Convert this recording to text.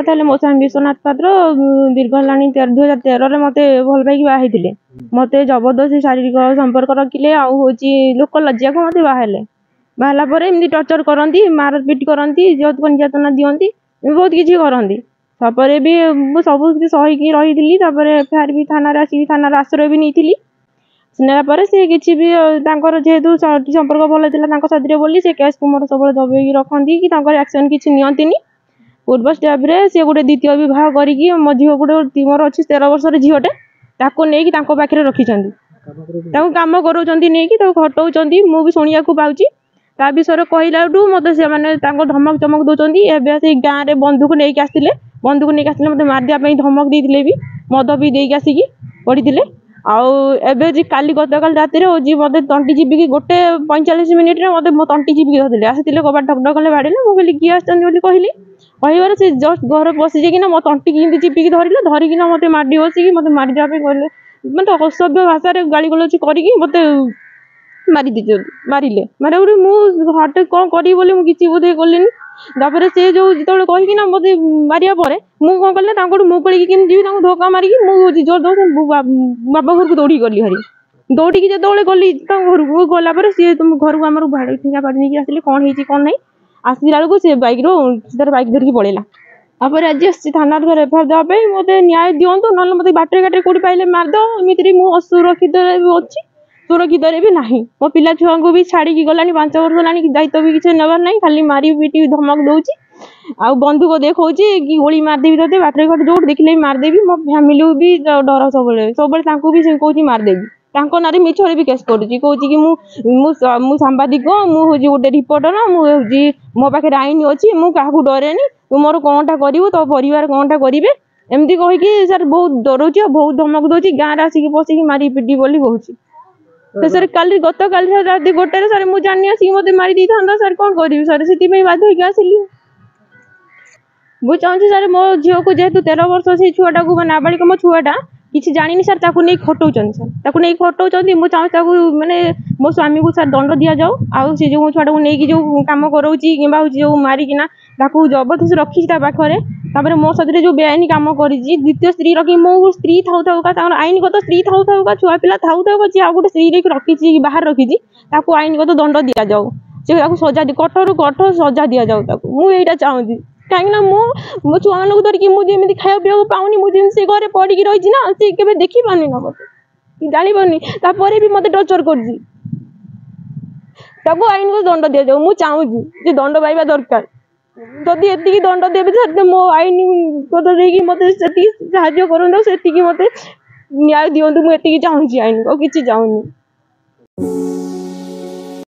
କଥା है मो स्वामी विश्वनाथ पात्र दीर्घ है 2013 मत भल पाई बाहर मत जबरदस्ती शारीरिक संपर्क रखिले हूँ लोक लज्जा को मत बाहर बाहर एमती टर्चर करती मारपिट करती यौतुक निर्यातना दिखती बहुत किसी करती तापर भी मुझे सब किसी सहीकि रही एफआईआर भी थाना आसिक थाना आश्रय भी नहीं नेला सी किसी भी जेहेतु संपर्क भल था साथी बोली से केस को मोर सब दबेगी रखती कि एक्शन किसी नियंती पूर्व स्टेप रे सी गोटे द्वितीय बह करके मो झील गोटे मोर अच्छी 13 वर्षर झीटे नहीं पाखे रखिंट कम कर खटाऊँ मुझे शुणा पाऊँगी ता विषय कहला मत से धमक चमक दौरान एवं से गाँव में बंधुक नहीं आसते मत मारदेवाई धमक देते भी मद भी देकी आसिक पड़ी आए काली गत काल रात मत तंटी चिपिकी 1:45 मिनिट मत मो तंटी चिपिकी धरते आसते कबाट ढक ढक बाड़े मुझे किए आसती कहली कहबार से जस्ट घर बसी जाइना मो तंटी केमती चिपिकी धरले धरिकिना मत मारी बसिकी मत मारिदेवाई कहले मतलब असभ्य भाषा गाली गलौज करके मत मारी मारे मारे मुझे कौन करी किसी बोधे कलिनी तापर से जो जो कहीकिना मत मारिया मुझे कौन कल मुकड़ी केमी जी धोका मारिकी मुझे जोर दो बाबा घर को दौड़ी गली हरी दौड़ी जो गली घर को गलापर सी तुम घर को आम भाड़ ठिका पाड़ी नहीं आसिले कौन हो कौन नहीं आसला बेलू से बैक रो बैक धरिकी पड़ेगा तापर आज थाना एफआईआर देवाई मत न्याय दिंतु ना मत बाटे घाटे कौटी पाइले मारद एमती मुझे असुरक्षित अच्छी सुरक्षित भी ना मो पिला छुआ को भी छाड़ी गलानी 5 वर्ष होगा दायित्व भी किसी नबार ना खाली मारी पीटी धमक दौर आ बंधुक देखा कि गोली मारदेवी तोते बाटर घाट जो देखिले मारदेवी मो फैमिली भी डर सब भी कौन मारदेवी ना मिछरे भी केस करुँच कौच कि सांबादिक मुझे गोटे रिपोर्टर मुझे मो पाखे आईन अच्छी मुझे डरेनी तू मोर कौनटा करू तो परिवार कौनटा करेंगे एमती कहीकि सर बहुत डरोच बहुत धमक दौर गाँव में आसिक बसिक मारी पिटी बोली कहूँ सर काली गत काल रात 1 सर मुझे जानी आसिक मत मारी था सर कौन करी सर से बाध्य आसिली मुझे चाहूँगी सर मो झील को जेहेतु 13 वर्ष से छुआटा को नाबालिक मो छुआटा किसी जानी सर ताकू नहीं खटाऊँ सर ताकू नहीं खटाऊँ मुझे चाहूँ मैंने मो स्वामी को सर दंड दि जाऊ आउ सी जो छुआटा को लेकिन जो कम कराऊँगी कि जो मारिकिना जबरदस्त रखी पाखे मो साथ जो बेआईन कम कर द्वितीय स्त्री रखी मो स्त्री था आईनगत स्त्री था छुआ पिला था जी आ गए स्त्री रखी बाहर रखी आईनगत दंड दि जाऊ से सजा कठोर कठोर सजा दि जाऊ मुझे चाहूँगी कहीं मो छुआ मान धरिकी मुझे खाया पीवा पाऊनी मुझे से घर पड़ी रही ना सी के देखी पानी ना मत जानी तापर भी मत टर्चर कर आईन को दंड दि जाऊ मुझे चाहूँगी दंड पाइबा दरकार जदि एति दंड देवे मो आईन मत साहय कर मत न्याय दिंतु मुझे चाहूँगी आईन को किसी चाहूनी।